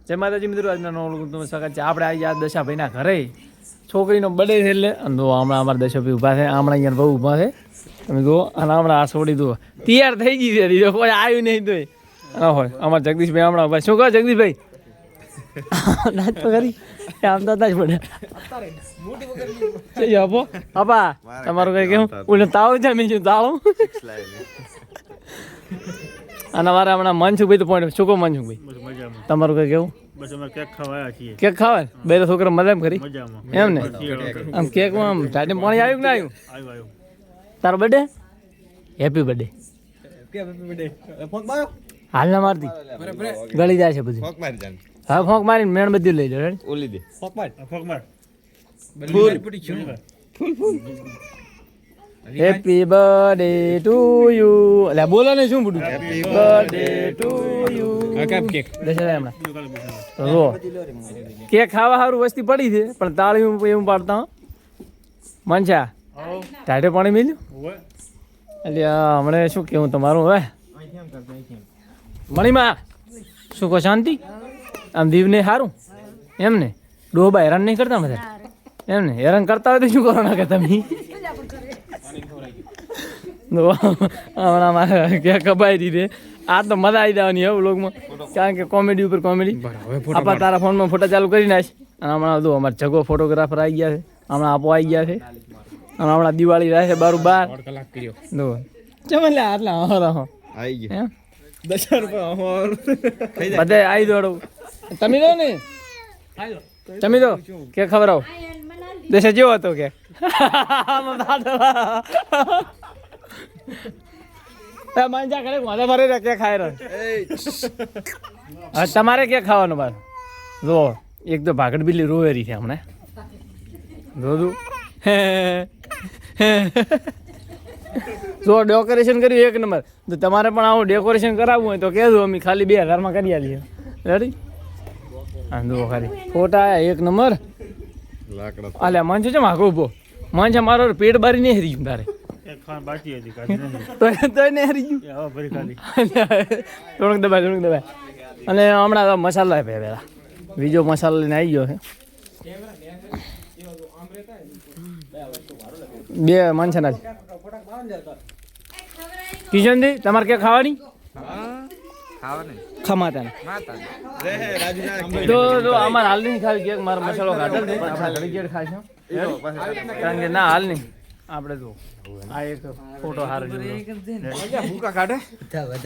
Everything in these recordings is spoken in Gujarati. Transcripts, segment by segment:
જય માતાજી મિત્રો, આજના નવું તમે સ્વાગત છે. આપણે આવી આ દશાભાઈના ઘરે છોકરીનો બર્થડે છે એટલે હમણાં અમારા દશાભાઈ ઊભા છે, હમણાં અહીંયા બહુ ઊભા છે તમે જુઓ. અને હમણાં આ છોડી દો તૈયાર થઈ ગઈ છે, દીધો કોઈ આવ્યું નહીં તો હા હોય. અમારા જગદીશભાઈ હમણાં ભાઈ શું કહો જગદીશભાઈ? નાચ તો કરી આમ તો જ પડે આપો આપા તમારું કઈ કેવું ઓલે તાવ છે મેં તાળું. અને મારે હમણાં મનસુખભાઈ તો પોઈન્ટ શું કહો મનસુખભાઈ તમારું કઈ કેવું? કેક ખાવા બે તો છોકરા મજા એમ કરી એમ ને આમ કેકમાં આમ ટાઈમ પાણી આવ્યું કે ના આવ્યું? તારો બર્થડે હેપી બર્થડે હાલ ના મારતી ગળી જાય છે બધું. હા ફોક મારીને મેણ બધું લઈ જાવ ઓલી દે ફોક માર હેપી બર્થડે ટુ યુ. એટલે બોલો ને શું બધું happy birthday to you. Cake હમણાં કેક ખાવા સારું વસ્તી પડી છે પણ તાળી એવું પાડતા મનસા ટાઈટે પાણી મેલ્યું એટલે હમણાં શું કેવું તમારું હવે મણીમાં શું કહો શાંતિ? આમ દીવને સારું એમ ને ડોબા હેરાન નહીં કરતા બધા એમ ને હેરાન કરતા હોય તો શું કરો ના કે તમે હમણાં મારે ક્યાં કપાઈ દીધે. આ તો મજા આવી જવાની હવે વ્લોગમાં કારણ કે કોમેડી ઉપર કોમેડી. આપા તારા ફોનમાં ફોટા ચાલુ કરી નાખ. અને હમણાં તો અમારે જગો ફોટોગ્રાફર આવી ગયા છે, હમણાં આપો આવી ગયા છે અને હમણાં દિવાળી રહે છે બારું બાર ચમલે આટલા આવી ગયા 10 રૂપિયા બધે આવી દોડો તમે દો ને તમે દો કે ખબર આવો દેશે જેવો હતો કે માંજા કરે માથા ભરે કે ખાય રહ્યો તમારે ક્યાં ખાવાનું બાર જો એક તો ભાગડ બિલ્લી રોવેરી છે હમણાં જોધું જો ડેકોરેશન કર્યું એક નંબર. તો તમારે પણ આવું ડેકોરેશન કરાવવું હોય તો કહેજો અમે ખાલી 2000 કરી આલીએ. રેડી હા જો ખાલી ફોટા એક નંબર અલ્યા મંચ છે માગો ઉભો મંચ મારો પેટ બારી નહીં હરી ગયું તારે થોડુંક દબાય. અને હમણાં મસાલા પેલા બીજો મસાલો લઈને આવી ગયો છે 2 મનસા કિશનજી તમારે ક્યાં ખાવાની ખમાતા તો અમારે હાલ નહીં ખાવી કેક મારો મસાલો કાઢે છે આપણે ઘડી કેક ખાઈશું કારણ કે ના હાલ નહીં આપણે જો આ એક ફોટો હારો ભૂકા કાઢે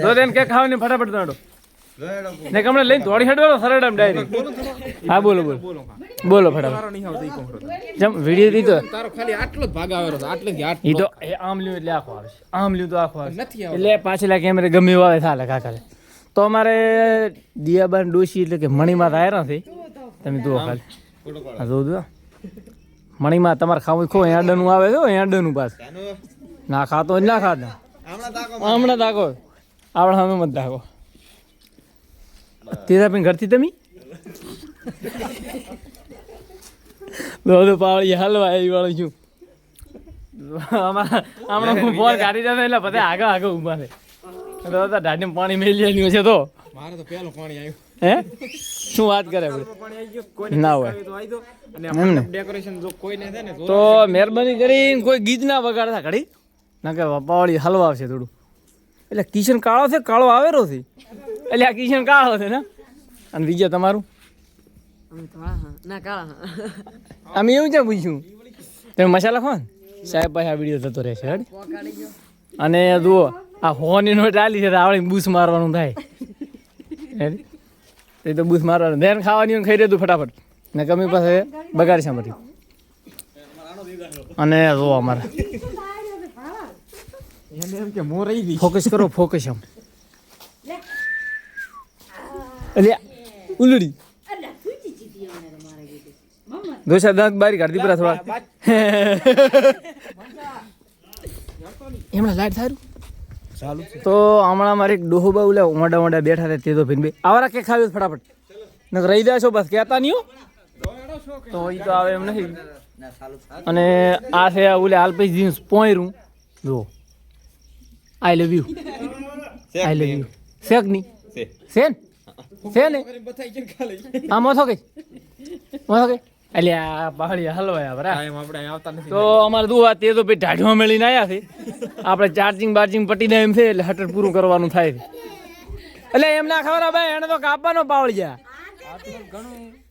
તો તેને કેક ખાવાની ફટાફટ દોડો ને કમણે લઈને દોડી હેડો સરડમ ડાયરેક્ટ. હા બોલો ફટાફટ જમ વિડિયો દીધો તારો ખાલી આટલો જ ભાગ આવેલો છે આટલે જ ઈ તો એ આમ લ્યું એટલે આખો આવે આમ લ્યું તો આખો આવે એટલે પાછલા કેમેરે ગમે એવો આવે થાલે કાકા તો અમારે દિયાબાન ડોશી એટલે કે મણીમાં આયા નથી તમે જુઓ ખાલી હા જો મણીમાં તમારે ખાવું ખો એંડનું આવે છે એંડનું પાસ ના ખાતો ના ખાતા હમણાં તાકો આપણે સામે મત તાકો તેરા પણ ઘરથી તમે દોડો પાવડી હલવા એ વાળું છું હમણાં હું ફોન કાઢી જતો એટલે બધા આગળ ઊભા છે ડાઢે પાણી મેલી છે તો મારે તો પેલું પાણી આવ્યું હે શું વાત કરે ના હોય તો મહેરબાની કરીને કોઈ ગીત ના વગાડતા ઘડી ના કે પાવડી હલવા આવશે થોડું. એટલે કિશન કાળો છે કાળો આવેલો છે એટલે આ કિશન કાળો છે ને. અને બીજા તમારું અમે એવું છે પૂછ્યું તમે મસાલા ખો ને સાહેબ પાસે આ વિડીયો થતો રહેશે. અને જુઓ આ હોની નો ટાલી છે આવડી બૂસ મારવાનું થાય એ તો બૂસ મારવાનું ધ્યાન ખાવાની ખાઈ રહ્યું ફટાફટ ને કમી પાસે બગાડી સાંભળ્યું. અને જુઓ અમારા ફોકસ કરો ફોકસ આમ એટલે ઉલડી દોશા દાંત બારી કાઢી દીપરા થોડા એમણા લાઈટ સારું તો હમણાં મારે એક ડોહોબા ઉલે મોડા બેઠા હતા તે તો ભીન ભાઈ આવારા કે ખાવ્યું ફટાફટ ન રહી જાય છો બસ કહેતા નહીં તો એ તો આવે એમ નથી. અને આ છે ઓલે આલ્પેશ જીન્સ પોયરું જો આઈ લવ યુ શેક નહીં છે ને છે ને હા મોથો કઈ અલ્યા પહાડી હલવાયા બરાબર તો અમારે દુવા તે તો ભાઈ ઢાઢમાં મેળીને આવ્યા છે આપણે ચાર્જિંગ બાર્જિંગ પટીને એમ છે એટલે હટર પૂરું કરવાનું થાય છે એટલે એમ ના ખબર ભાઈ એને તો કાપવાનો પાવળિયા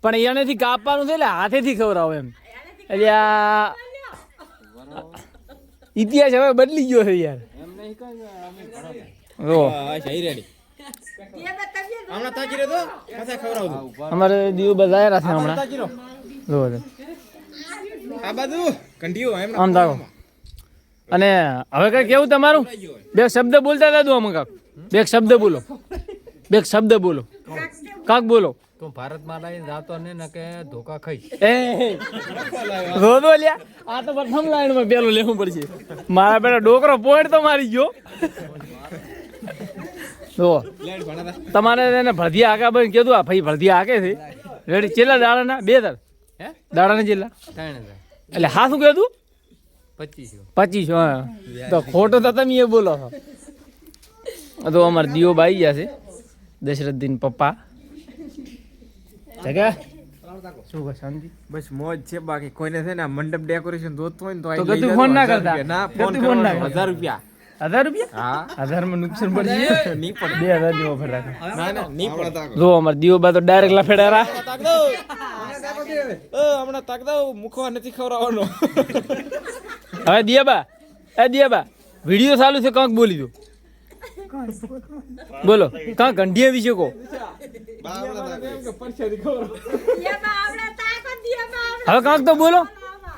પણ એનેથી કાપવાનું છે એટલે હાથેથી ખવડાવો એમ એટલે આ ઇતિહાસ હવે બદલી ગયો છે યાર અમારે દીવ બધા છે હમણાં આમ તાકો અને હવે કઈ કેવું તમારું બે શબ્દ બોલતા દાદુ આમ કાક બે શબ્દ બોલો કાક બોલો તું ભારતમાં લઈને જાતો ને કે ધોકા ખાઈ રોદો લ્યા આ તો પ્રથમ લાઈનમાં પેલું લેવું પડશે મારા પેલા ડોકરો પોઈન્ટ તો મારી ગયો તો તમારે એને ભળધિયા આગા બન કીધું આ ભાઈ ભળધિયા આગે છે રેડી ચેલા દાડાના 2000 દાડાના ચેલા 3000 એટલે હા શું કીધું 2500 હા તો ખોટો તો તમે એ બોલો છો તો અમારે દીવો બાઈ ગયા છે દશરથદીન પપ્પા જગા શું કહે શાંતિ બસ મોજ છે બાકી કોઈને છે ને મંડપ ડેકોરેશન જોતું હોય ને તો ગતું ફોન ના કરતા ના ફોન ના કરો 1000 રૂપિયા 1000 રૂપિયા હા 1000 માં નુકસાન પડશે નહીં પડે 2000 ની ઓફર રાખો ના ના નહીં પડે જો અમાર દીવો બા તો ડાયરેક્ટ લફેડારા હમણાં તાક દો મુખવા નથી ખવડાવવાનો હવે દિયાબા વિડિયો ચાલુ છે કાંક બોલી દો બોલો કાંક ગંઢિયા વિશે કહો હવે કાંક તો બોલો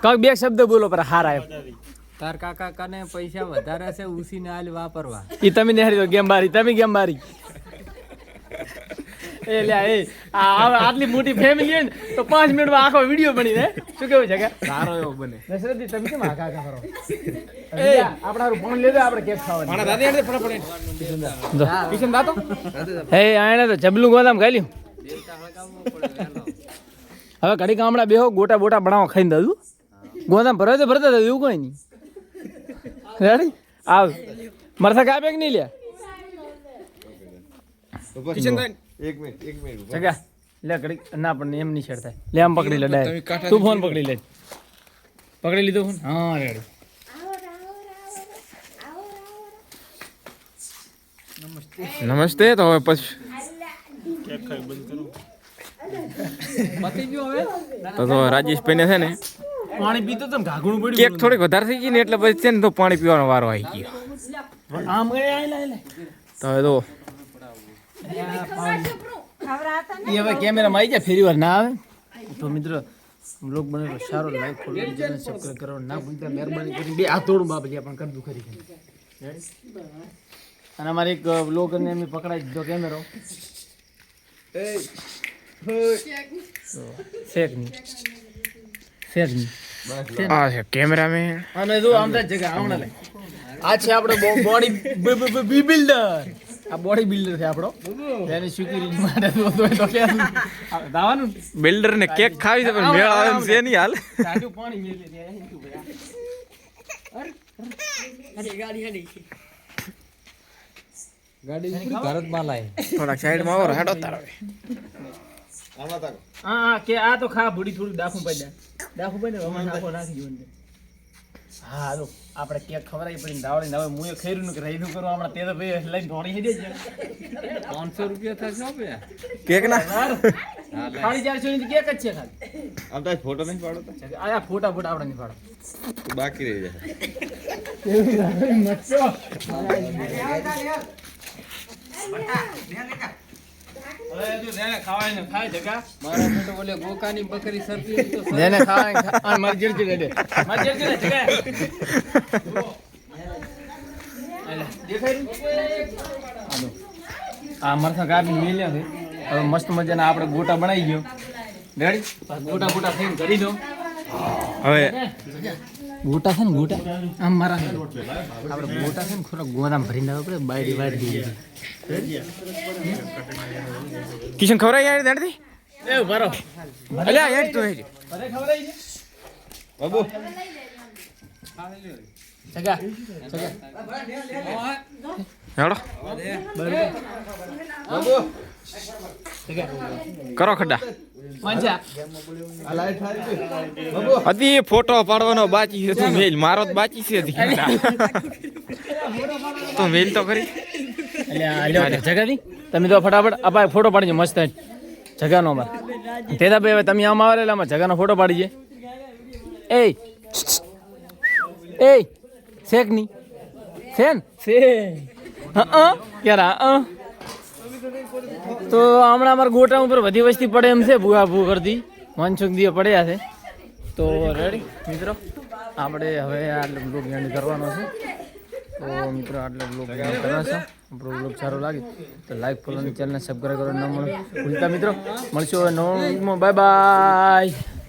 કાંક બે શબ્દ બોલો પર હાર આવ્યો તાર કાકા કને પૈસા વધારે છે ઉસીને આલ વાપરવા એ તમે નહીં તો ગેમ બારી તમે ગેમ બારી એ લ્યા એ આટલી મોટી ફેમિલી હોય ને તો 5 મિનિટમાં આખો વિડીયો બની જાય શું કેવું છે કે સારો એવો બને દશરથજી તમે કેમ આખા કરો એ આપણા ફોન લેજો આપણે કેક ખાવાનું મારા દાદી આડે ફટાફટ કિશન દાતો હે આને તો જબલું ગોદામ ખાઈ લ્યું હવે ઘડી કામડા બેહો ગોટા બોટા બનાવો ખાઈને દાદુ ગોદામ ભરવા ભરતા હતા એવું કોઈ નહીં રેડી આવ મરસા કાપે કે નહીં લ્યા કિશન દાઈ 1 મિનિટ જગા લે ઘડી ના પણ એમ નહીં છેડતા લે આમ પકડી લે ડાયરેક્ટ તું ફોન પકડી લે પકડી લીધો ફોન હા રેડી નમસ્તે તો હવે પછી તો રાજેશભાઈ છે ને પાણી પીતો તો ઘાઘણું પડ્યું કેક થોડીક વધારે થઈ ગઈ ને એટલે પછી છે ને તો પાણી પીવાનો વારો આવી ગયો આમ ગયે આયલા તો હવે તો એ હવે કેમેરામાં આવી જાય ફેરી વાર ના આવે તો મિત્રો બ્લોગ બને તો સારો લાઈક ફોલો ચેનલ સબસ્ક્રાઇબ કરવાનું ના ભૂલતા મહેરબાની કરી બે હાથ તોડું બાબજી પણ કરતું ખરી અને અમારે એક બ્લોગરને એમ પકડાઈ દીધો કેમેરો શેક ની આ છે કેમેરામેન અને જો આમ થાય જગા આમણા લે આ છે આપણો બોડી બિલ્ડર આ બોડી બિલ્ડર છે આપણો એને સિક્યુરિટી માટે તો કે દાવાનું બિલ્ડર ને કેક ખાવી છે પણ મેળ આવે એમ છે નહીં હાલ સાજુ પાણી મેલે દે અરે ગાડી ભારતમાં લાય થોડાક સાઈડ માં આવો હેડો તારો હા કે આ તો ખા ભૂડી થોડું દાખું પડે રમણ નાખો નાખી જોઈને હા હાલો આપણે કેક ખવડાવી પડીને દાવડીને હવે હું એ ખૈરું કે રહી કરો હમણાં તે તો ભાઈ લઈને દોડી દે છે 500 રૂપિયા થશે બે કેક ના 450 ની કેક જ છે ખાલી આમ તો ફોટો નહીં પાડો તો આ ફોટા આપણે નહીં પાડો બાકી રહી જાય હવે જો જેને ખાવાય ને ખાય જગા મારા બેટો બોલે ગોકાની બકરી સરતી તો જેને ખાવાય આ મારી જડજી દે મારી જડજી જગા દેખાય આલો આ મરસા કાપી મેલ્યા છે હવે મસ્ત મજાના આપણે ગોટા બનાવી ગયો રેડી ગોટા થઈને કરી દો હવે ગોટા છે ને ગોટા આમ મારા આપણે ગોટા છે ને થોડા ગોદામ ભરીને આવે આપણે બાયડી વાળી કિશન ખવરાઈ યાર દાડથી એ ભરો અલ્યા યાર તો હે અરે ખવરાઈ છે બાબુ જગા હેડો કરો ખડા મંચા હજી ફોટો પાડવાનો બાકી છે તું મેલ મારો જ બાકી છે હજી. તો મેલ તો કરી જગા દી તમે તો ફટાફટ અપાય ફોટો પાડીજો મસ્ત જગાનો અમાર તેદા ભાઈ હવે તમે આમ આવે એટલે આમાં જગાનો ફોટો પાડીજે એ શેક ની શેન શે ક્યારે તો હમણાં અમારા ગોટા ઉપર બધી વસ્તી પડે એમ છે ભૂગા ભૂ કરતી મનસુખ દીએ પડ્યા છે તો રેડી મિત્રો આપણે હવે આટલો બ્લોગ એન્ડ કરવાનો છે તો મિત્રો આટલો બ્લોગ એન્ડ કરવાનો છે આપણો બ્લોગ સારો લાગે તો લાઈક ફોલો અને ચેનલને સબસ્ક્રાઈબ કરવાનું ન ભૂલતા મિત્રો મળશું હવે નવો બ્લોગમાં બાય બાય